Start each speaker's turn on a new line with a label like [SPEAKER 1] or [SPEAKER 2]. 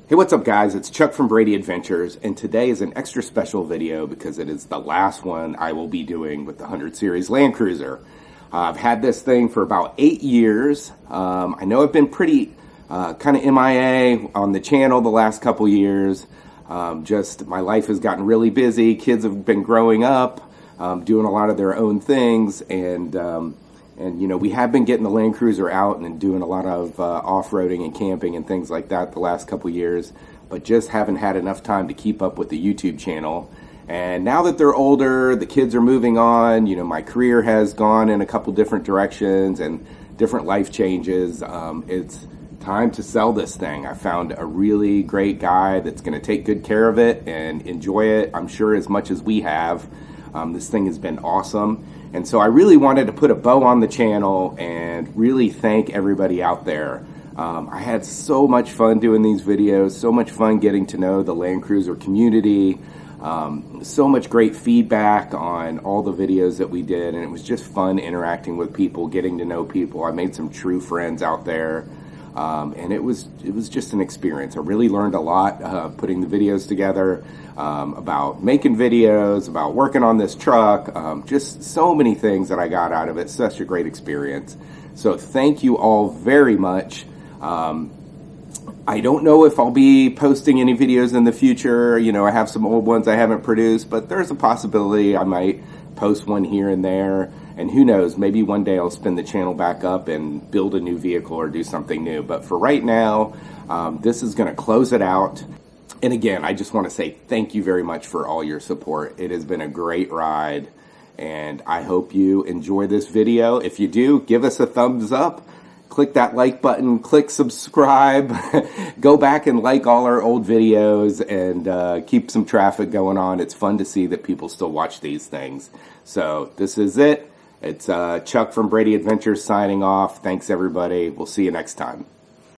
[SPEAKER 1] Hey, what's up guys? It's Chuck from Brady Adventures, and today is an extra special video because it is the last one I will be doing with the 100 Series Land Cruiser. I've had this thing for about 8 years. I know I've been pretty kind of MIA on the channel the last couple years. Just my life has gotten really busy. Kids have been growing up, doing a lot of their own things, and you know, we have been getting the Land Cruiser out and doing a lot of off-roading and camping and things like that the last couple years, but just haven't had enough time to keep up with the YouTube channel. And now that they're older, the kids are moving on, you know, my career has gone in a couple different directions and different life changes. It's time to sell this thing. I found a really great guy that's going to take good care of it and enjoy it, I'm sure, as much as we have. This thing has been awesome. And so I really wanted to put a bow on the channel and really thank everybody out there. I had so much fun doing these videos, so much fun getting to know the Land Cruiser community, so much great feedback on all the videos that we did, and it was just fun interacting with people, getting to know people. I made some true friends out there. And it was just an experience. I really learned a lot putting the videos together, about making videos, about working on this truck, just so many things that I got out of it. Such a great experience. So thank you all very much. I don't know if I'll be posting any videos in the future. You know, I have some old ones I haven't produced, but there's a possibility I might post one here and there. And who knows, maybe one day I'll spin the channel back up and build a new vehicle or do something new. But for right now, this is going to close it out. And again, I just want to say thank you very much for all your support. It has been a great ride, and I hope you enjoy this video. If you do, give us a thumbs up. Click that like button, click subscribe, go back and like all our old videos, and keep some traffic going on. It's fun to see that people still watch these things. So this is it. It's Chuck from Brady Adventures signing off. Thanks everybody. We'll see you next time.